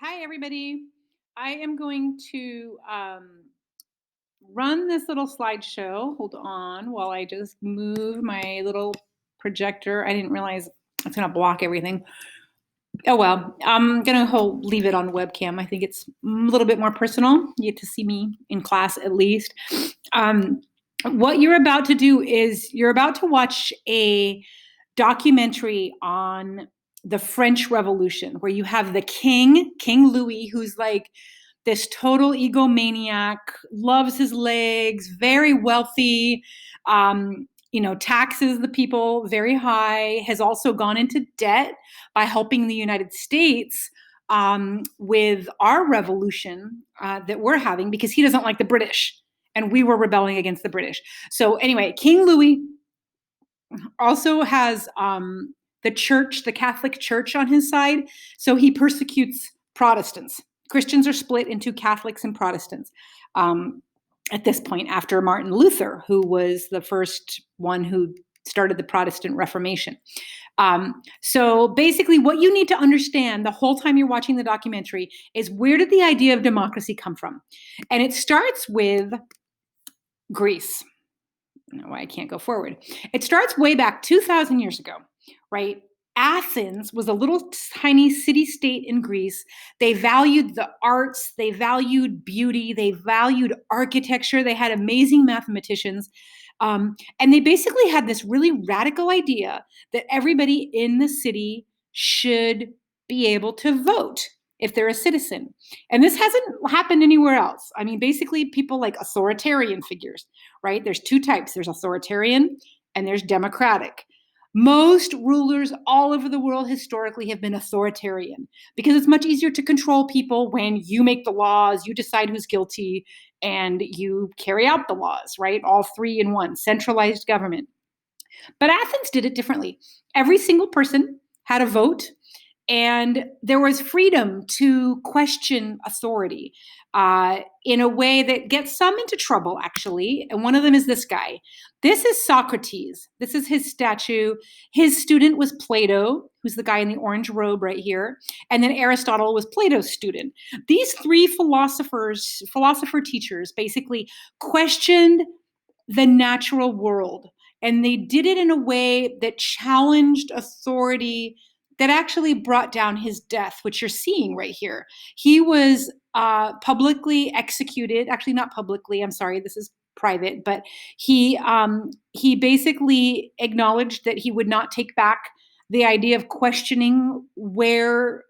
Hi, everybody. I am going to run this little slideshow. Hold on while I just move my little projector. I didn't realize it's going to block everything. Oh, well, I'm going to leave it on webcam. I think it's a little bit more personal. You get to see me in class at least. What you're about to do is you're about to watch a documentary on the French Revolution, where you have the King Louis, who's like this total egomaniac, loves his legs, very wealthy, taxes the people very high, has also gone into debt by helping the United States with our revolution that we're having, because he doesn't like the British and we were rebelling against the British. So anyway, King Louis also has the church, the Catholic Church, on his side. So he persecutes Protestants. Christians are split into Catholics and Protestants at this point, after Martin Luther, who was the first one who started the Protestant Reformation. So basically, what you need to understand the whole time you're watching the documentary is, where did the idea of democracy come from? And it starts with Greece. I don't know why I can't go forward. It starts way back 2,000 years ago, right? Athens was a little tiny city-state in Greece. They valued the arts, they valued beauty, they valued architecture, they had amazing mathematicians. And they basically had this really radical idea that everybody in the city should be able to vote if they're a citizen. And this hasn't happened anywhere else. I mean, basically, people like authoritarian figures, right? There's two types. There's authoritarian and there's democratic. Most rulers all over the world historically have been authoritarian, because it's much easier to control people when you make the laws, you decide who's guilty, and you carry out the laws, right? All three in one, centralized government. But Athens did it differently. Every single person had a vote, and there was freedom to question authority in a way that gets some into trouble, actually. And one of them is this guy. This is Socrates. This is his statue. His student was Plato, who's the guy in the orange robe right here. And then Aristotle was Plato's student. These three philosopher teachers basically questioned the natural world. And they did it in a way that challenged authority, that actually brought down his death, which you're seeing right here. He was publicly executed. Actually, not publicly. I'm sorry, this is private. But he basically acknowledged that he would not take back the idea of questioning where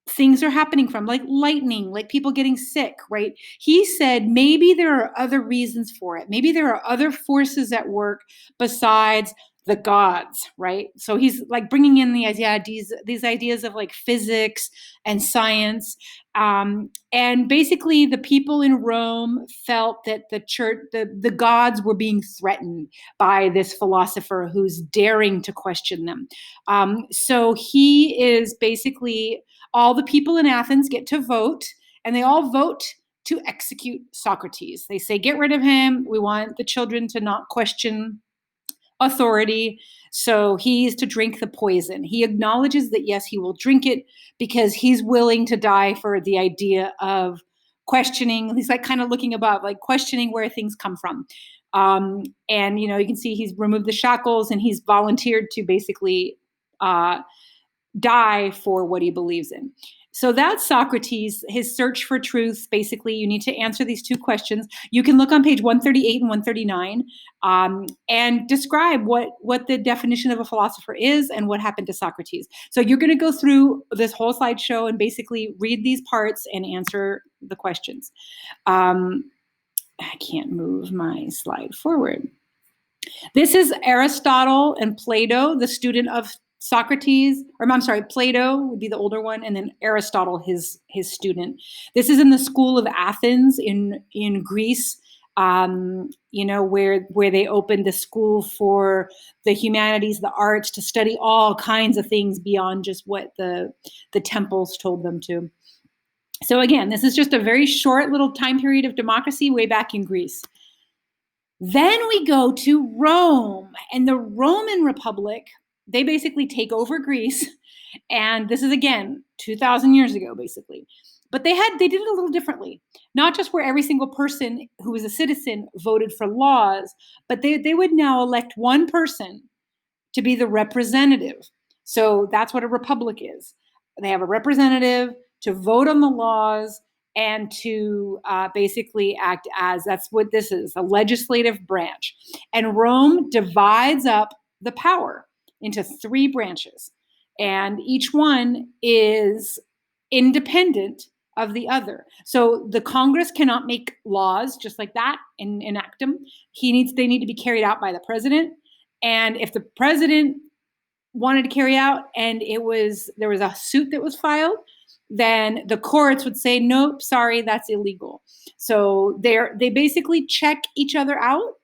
things are happening from, like lightning, like people getting sick, right? He said maybe there are other reasons for it. Maybe there are other forces at work besides the gods, right? So he's like bringing in these ideas of like physics and science. And basically the people in Rome felt that the church, the gods were being threatened by this philosopher who's daring to question them. So he is basically, all the people in Athens get to vote, and they all vote to execute Socrates. They say, get rid of him. We want the children to not question authority. So he's to drink the poison. He acknowledges that, yes, he will drink it because he's willing to die for the idea of questioning. He's like kind of looking above, like questioning where things come from. And, you can see he's removed the shackles, and he's volunteered to basically die for what he believes in. So that's Socrates, his search for truth. Basically, you need to answer these two questions. You can look on page 138 and 139 and describe what the definition of a philosopher is and what happened to Socrates. So you're going to go through this whole slideshow and basically read these parts and answer the questions. I can't move my slide forward. This is Aristotle and Plato, the student of Socrates, or I'm sorry, Plato would be the older one, and then Aristotle, his student. This is in the school of Athens in Greece, where they opened a school for the humanities, the arts, to study all kinds of things beyond just what the temples told them to. So again, this is just a very short little time period of democracy way back in Greece. Then we go to Rome, and the Roman Republic, they basically take over Greece, And this is, again, 2,000 years ago, basically. But they did it a little differently. Not just where every single person who was a citizen voted for laws, but they would now elect one person to be the representative. So that's what a republic is. They have a representative to vote on the laws and to basically act as, that's what this is, a legislative branch. And Rome divides up the power into 3 branches. And each one is independent of the other. So the Congress cannot make laws just like that and enact them. They need to be carried out by the president. And if the president wanted to carry out and there was a suit that was filed, then the courts would say, nope, sorry, that's illegal. So they basically check each other out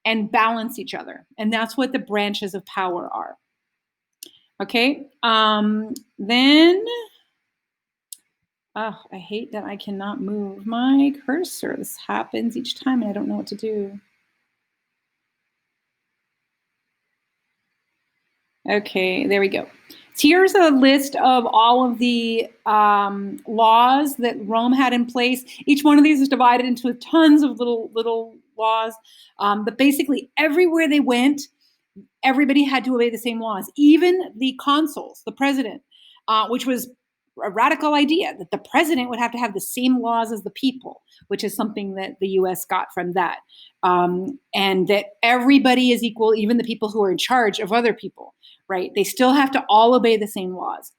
and balance each other. And that's what the branches of power are. Okay. Then, I hate that I cannot move my cursor. This happens each time and I don't know what to do. Okay, there we go. So here's a list of all of the laws that Rome had in place. Each one of these is divided into tons of little laws. But basically, everywhere they went, everybody had to obey the same laws. Even the consuls, the president, which was a radical idea that the president would have to have the same laws as the people, which is something that the US got from that. And that everybody is equal, even the people who are in charge of other people, right? They still have to all obey the same laws.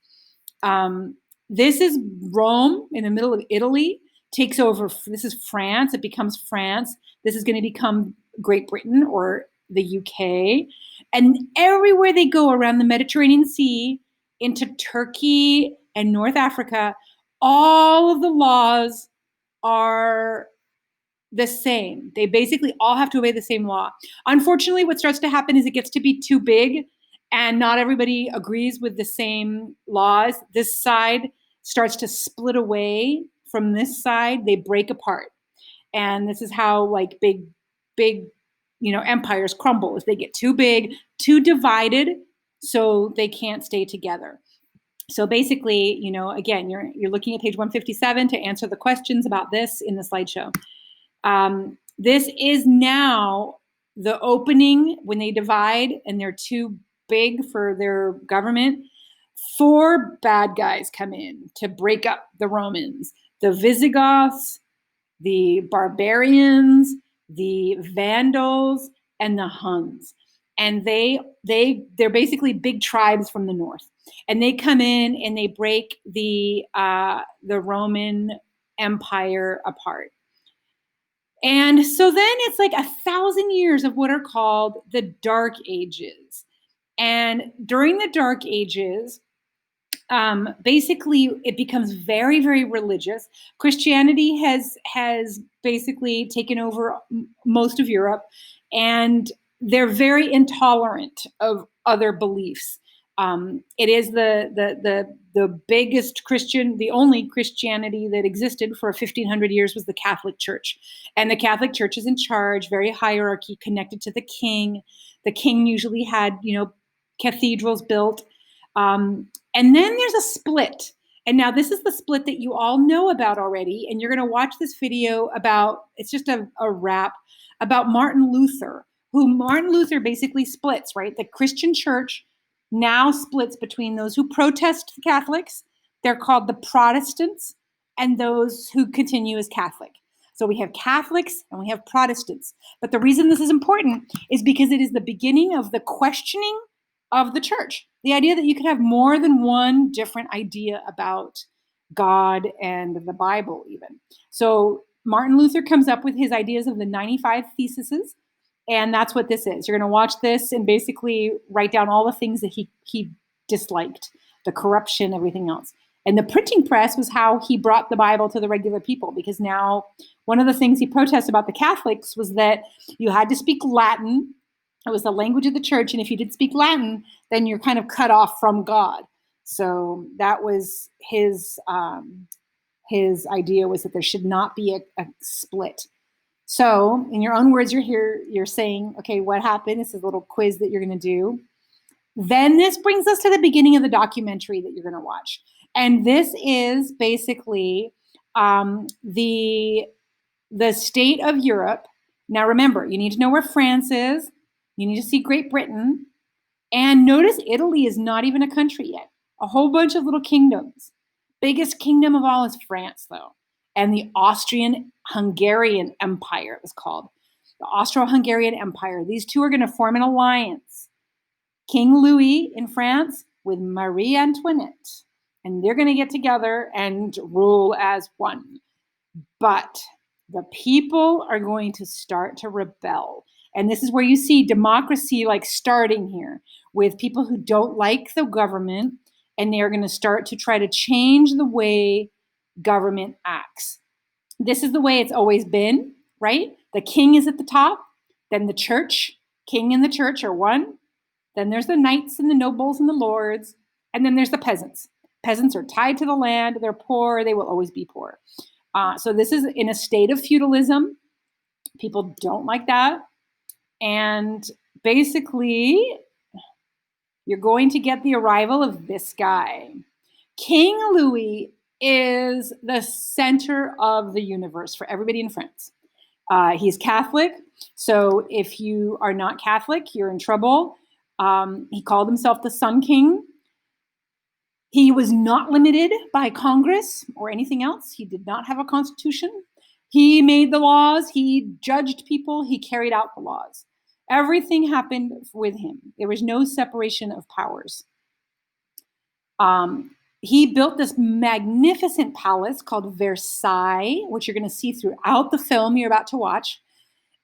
This is Rome in the middle of Italy, takes over. This is France. It becomes France. This is going to become Great Britain or the UK. And everywhere they go around the Mediterranean Sea into Turkey and North Africa, all of the laws are the same. They basically all have to obey the same law. Unfortunately, what starts to happen is it gets to be too big and not everybody agrees with the same laws. This side starts to split away from this side. They break apart. And this is how like big, empires crumble, if they get too big, too divided, so they can't stay together. So basically, again, you're looking at page 157 to answer the questions about this in the slideshow. This is now the opening when they divide and they're too big for their government. 4 bad guys come in to break up the Romans: the Visigoths, the barbarians, the Vandals, and the Huns. And they're basically big tribes from the north. And they come in and they break the Roman Empire apart. And so then it's like 1,000 years of what are called the Dark Ages. And during the Dark Ages, basically it becomes very, very religious. Christianity has basically taken over most of Europe, and they're very intolerant of other beliefs. It is the biggest the only Christianity that existed for 1,500 years was the Catholic Church. And the Catholic Church is in charge, very hierarchy, connected to the king. The king usually had, cathedrals built. And then there's a split. And now this is the split that you all know about already. And you're going to watch this video it's just a wrap about Martin Luther, who Martin Luther basically splits, right? The Christian church now splits between those who protest the Catholics. They're called the Protestants, and those who continue as Catholic. So we have Catholics and we have Protestants. But the reason this is important is because it is the beginning of the questioning of the church. The idea that you could have more than one different idea about God and the Bible even. So Martin Luther comes up with his ideas of the 95 Theses, and that's what this is. You're going to watch this and basically write down all the things that he disliked, the corruption, everything else. And the printing press was how he brought the Bible to the regular people, because now one of the things he protests about the Catholics was that you had to speak Latin. It was the language of the church, and if you didn't speak Latin, then you're kind of cut off from God. So that was his idea, was that there should not be a split. So in your own words, you're saying, okay, what happened? This is a little quiz that you're going to do. Then this brings us to the beginning of the documentary that you're going to watch. And this is basically the state of Europe. Now remember, you need to know where France is. You need to see Great Britain. And notice Italy is not even a country yet. A whole bunch of little kingdoms. Biggest kingdom of all is France, though. And the Austrian-Hungarian Empire, it was called. The Austro-Hungarian Empire. These two are going to form an alliance. King Louis in France with Marie Antoinette. And they're going to get together and rule as one. But the people are going to start to rebel. And this is where you see democracy like starting here with people who don't like the government, and they're going to start to try to change the way government acts. This is the way it's always been, right? The king is at the top, then the church, king and the church are one. Then there's the knights and the nobles and the lords, and then there's the peasants. Peasants are tied to the land, they're poor, they will always be poor. So this is in a state of feudalism. People don't like that. And basically, you're going to get the arrival of this guy. King Louis is the center of the universe for everybody in France. He's Catholic. So if you are not Catholic, you're in trouble. He called himself the Sun King. He was not limited by Congress or anything else. He did not have a constitution. He made the laws. He judged people. He carried out the laws. Everything happened with him. There was no separation of powers. He built this magnificent palace called Versailles, which you're going to see throughout the film you're about to watch.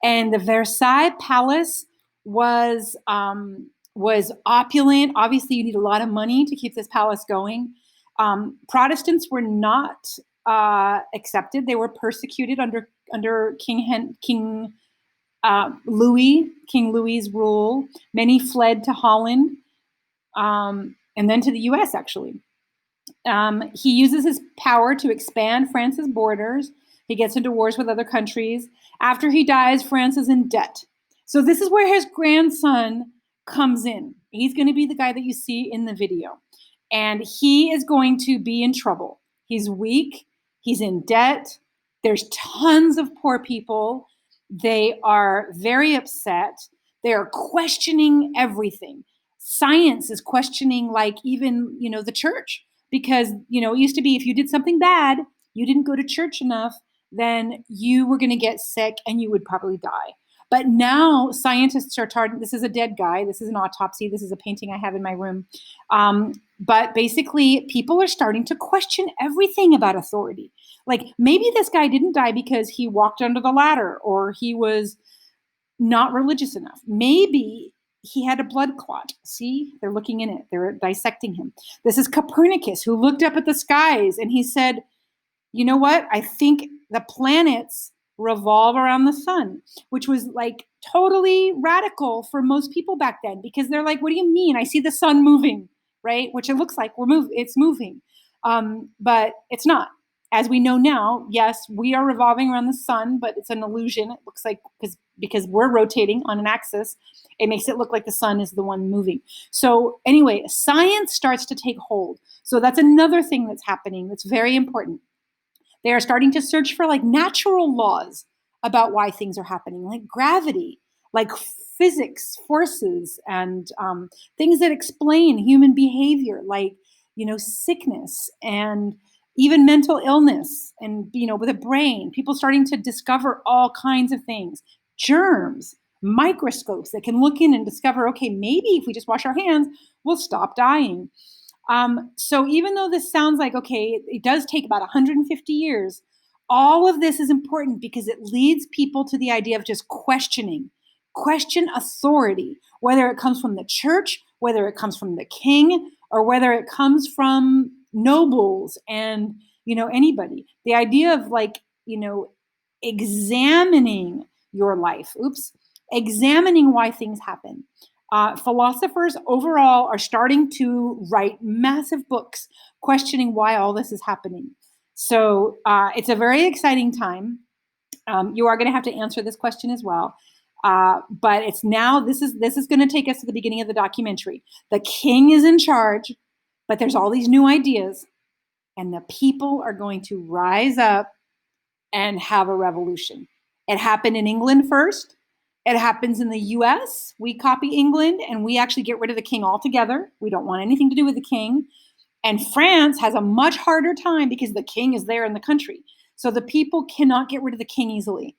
And the Versailles Palace was opulent. Obviously, you need a lot of money to keep this palace going. Protestants were not accepted. They were persecuted under King Louis's rule. Many fled to Holland and then to the U.S. actually. He uses his power to expand France's borders. He gets into wars with other countries. After he dies, France is in debt. So this is where his grandson comes in. He's going to be the guy that you see in the video. And he is going to be in trouble. He's weak. He's in debt. There's tons of poor people. They are very upset. They are questioning everything. Science is questioning, like, even, the church. Because, it used to be if you did something bad, you didn't go to church enough, then you were going to get sick and you would probably die. But now scientists are this is a dead guy. This is an autopsy. This is a painting I have in my room. But basically, people are starting to question everything about authority. Like, maybe this guy didn't die because he walked under the ladder or he was not religious enough. Maybe he had a blood clot. See, they're looking in it. They're dissecting him. This is Copernicus, who looked up at the skies and he said, you know what? I think the planets revolve around the sun, which was like totally radical for most people back then, because they're like, what do you mean? I see the sun moving, right? Which it looks like it's moving. But it's not. As we know now, yes, we are revolving around the sun, but it's an illusion. It looks like, because we're rotating on an axis, it makes it look like the sun is the one moving. So anyway, science starts to take hold. So that's another thing that's happening that's very important. They are starting to search for like natural laws about why things are happening, like gravity, like physics, forces, and things that explain human behavior, like, sickness and even mental illness and, with a brain. People starting to discover all kinds of things, germs, microscopes that can look in and discover, okay, maybe if we just wash our hands, we'll stop dying. So even though this sounds like, okay, it does take about 150 years, all of this is important because it leads people to the idea of just question authority, whether it comes from the church, whether it comes from the king, or whether it comes from nobles and, anybody. The idea of examining your life, examining why things happen. Philosophers overall are starting to write massive books questioning why all this is happening. So it's a very exciting time. You are going to have to answer this question as well. But it's now, this is going to take us to the beginning of the documentary. The king is in charge, but there's all these new ideas, and the people are going to rise up and have a revolution. It happened in England first. It happens in the US. We copy England and we actually get rid of the king altogether. We don't want anything to do with the king. And France has a much harder time because the king is there in the country. So the people cannot get rid of the king easily.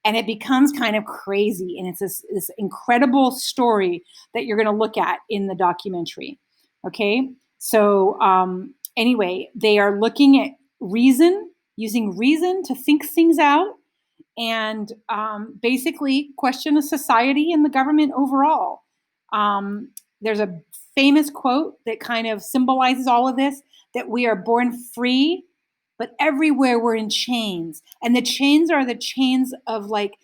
And it becomes kind of crazy. And it's this incredible story that you're going to look at in the documentary. Okay. So anyway, they are looking at reason, using reason to think things out, and basically question the society and the government overall. There's a famous quote that kind of symbolizes all of this, that we are born free, but everywhere we're in chains. And the chains are the chains of like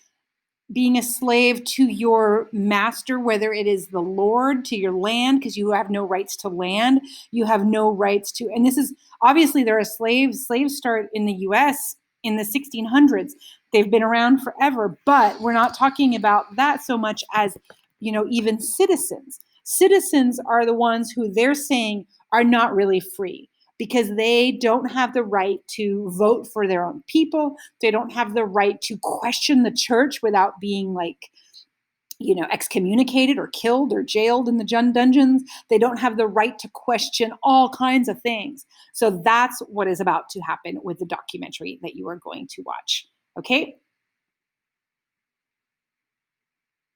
being a slave to your master, whether it is the Lord, to your land, because you have no rights to land. You have no rights to, and this is, obviously there are slaves. Slaves start in the US in the 1600s. They've been around forever, but we're not talking about that so much as, even citizens. Citizens are the ones who they're saying are not really free, because they don't have the right to vote for their own people. They don't have the right to question the church without being excommunicated or killed or jailed in the dungeons. They don't have the right to question all kinds of things. So that's what is about to happen with the documentary that you are going to watch. Okay?